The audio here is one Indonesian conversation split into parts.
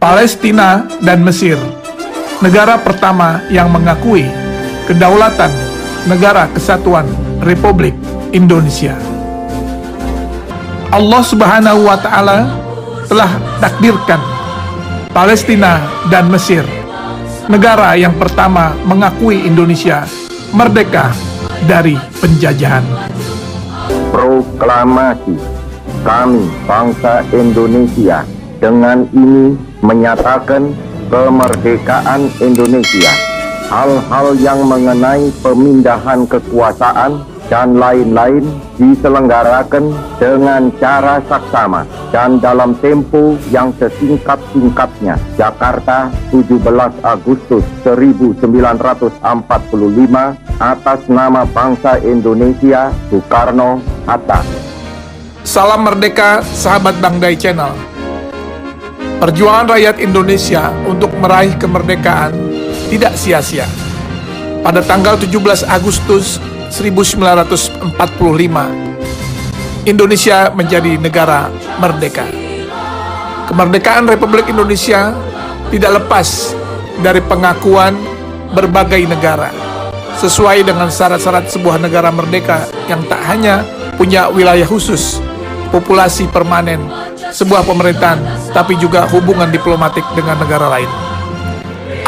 Palestina dan Mesir, negara pertama yang mengakui kedaulatan Negara Kesatuan Republik Indonesia. Allah Subhanahu wa Ta'ala telah takdirkan Palestina dan Mesir, negara yang pertama mengakui Indonesia merdeka dari penjajahan. Proklamasi kami bangsa Indonesia dengan ini menyatakan kemerdekaan Indonesia. Hal-hal yang mengenai pemindahan kekuasaan dan lain-lain diselenggarakan dengan cara saksama dan dalam tempo yang sesingkat-singkatnya. Jakarta, 17 Agustus 1945, atas nama bangsa Indonesia, Soekarno-Hatta. Salam merdeka, sahabat Bang Dai Channel. Perjuangan rakyat Indonesia untuk meraih kemerdekaan tidak sia-sia. Pada tanggal 17 Agustus 1945, Indonesia menjadi negara merdeka. Kemerdekaan Republik Indonesia tidak lepas dari pengakuan berbagai negara, sesuai dengan syarat-syarat sebuah negara merdeka yang tak hanya punya wilayah khusus, populasi permanen, sebuah pemerintahan, tapi juga hubungan diplomatik dengan negara lain.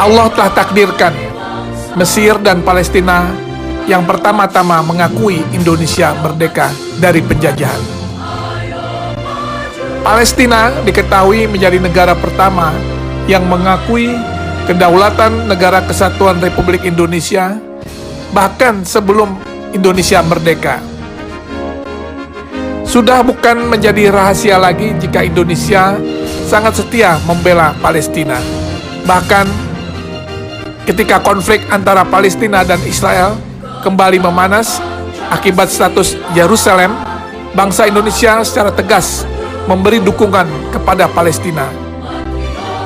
Allah telah takdirkan Mesir dan Palestina yang pertama-tama mengakui Indonesia merdeka dari penjajahan. Palestina diketahui menjadi negara pertama yang mengakui kedaulatan Negara Kesatuan Republik Indonesia bahkan sebelum Indonesia merdeka. Sudah bukan menjadi rahasia lagi jika Indonesia sangat setia membela Palestina. Bahkan ketika konflik antara Palestina dan Israel kembali memanas akibat status Yerusalem, bangsa Indonesia secara tegas memberi dukungan kepada Palestina.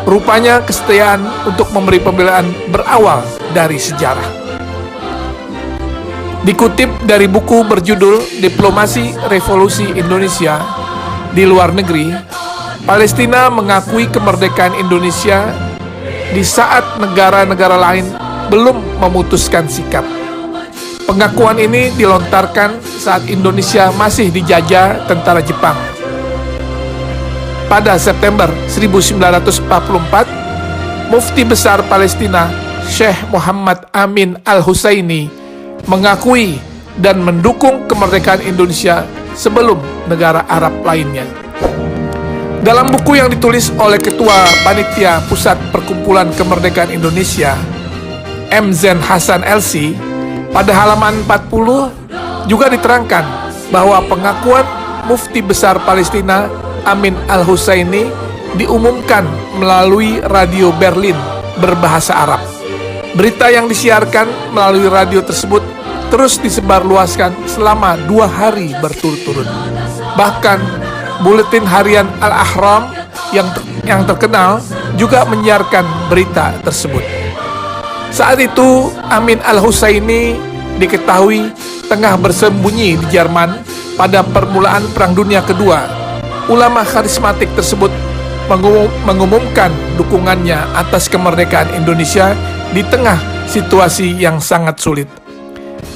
Rupanya kesetiaan untuk memberi pembelaan berawal dari sejarah. Dikutip dari buku berjudul Diplomasi Revolusi Indonesia di Luar Negeri, Palestina mengakui kemerdekaan Indonesia di saat negara-negara lain belum memutuskan sikap. Pengakuan ini dilontarkan saat Indonesia masih dijajah tentara Jepang. Pada September 1944, Mufti Besar Palestina, Syekh Muhammad Amin Al-Husaini, mengakui dan mendukung kemerdekaan Indonesia sebelum negara Arab lainnya. Dalam buku yang ditulis oleh Ketua Panitia Pusat Perkumpulan Kemerdekaan Indonesia, M. Zen Hasan LC, pada halaman 40 juga diterangkan bahwa pengakuan Mufti Besar Palestina Amin Al-Husaini diumumkan melalui radio Berlin berbahasa Arab. Berita yang disiarkan melalui radio tersebut terus disebarluaskan selama 2 hari berturut-turut. Bahkan buletin harian Al-Ahram yang terkenal juga menyiarkan berita tersebut. Saat itu Amin Al-Husaini diketahui tengah bersembunyi di Jerman pada permulaan Perang Dunia Kedua. Ulama karismatik tersebut mengumumkan dukungannya atas kemerdekaan Indonesia di tengah situasi yang sangat sulit.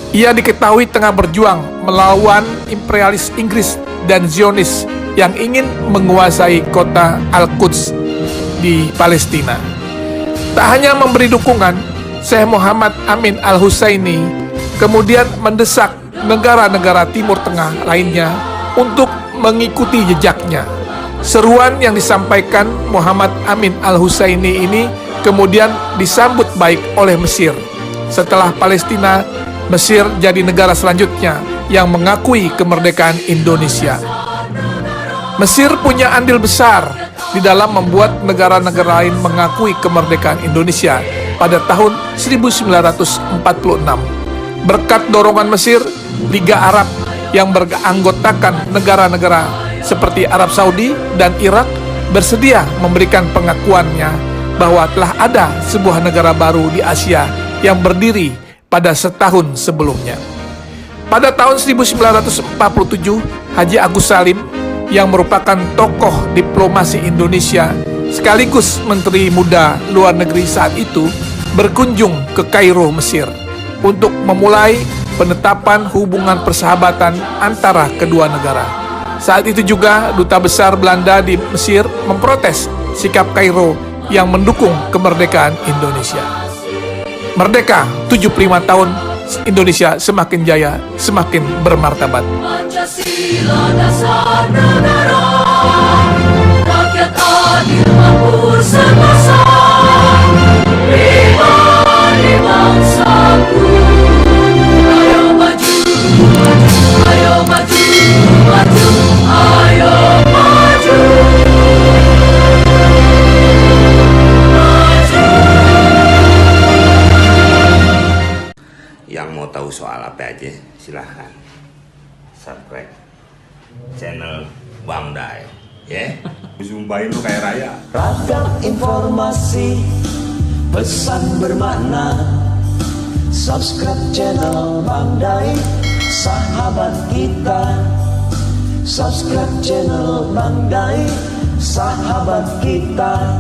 Ia diketahui tengah berjuang melawan imperialis Inggris dan Zionis yang ingin menguasai kota Al-Quds di Palestina. Tak hanya memberi dukungan, Syekh Muhammad Amin Al-Husaini kemudian mendesak negara-negara Timur Tengah lainnya untuk mengikuti jejaknya. Seruan yang disampaikan Muhammad Amin Al-Husaini ini kemudian disambut baik oleh Mesir. Setelah Palestina, Mesir jadi negara selanjutnya yang mengakui kemerdekaan Indonesia. Mesir punya andil besar di dalam membuat negara-negara lain mengakui kemerdekaan Indonesia pada tahun 1946. Berkat dorongan Mesir, Liga Arab yang beranggotakan negara-negara seperti Arab Saudi dan Irak bersedia memberikan pengakuannya bahwa telah ada sebuah negara baru di Asia yang berdiri pada setahun sebelumnya. Pada tahun 1947, Haji Agus Salim yang merupakan tokoh diplomasi Indonesia sekaligus Menteri Muda Luar Negeri saat itu, berkunjung ke Kairo, Mesir, untuk memulai penetapan hubungan persahabatan antara kedua negara. Saat itu juga Duta Besar Belanda di Mesir memprotes sikap Kairo yang mendukung kemerdekaan Indonesia. Merdeka 75 tahun, Indonesia semakin jaya, semakin bermartabat. Pancasila dasar negara, rakyat adil makmur semasa, prima di bangsaku. Ayo maju, maju, ayo maju, maju, ayo maju. Yang mau tahu soal apa aja, silahkan subscribe channel Bang Dai, ya. Sumpahin lu kayak raya. Ragam informasi, pesan bermakna. Subscribe channel Bang Dai, sahabat kita. Subscribe channel Bang Dai, sahabat kita.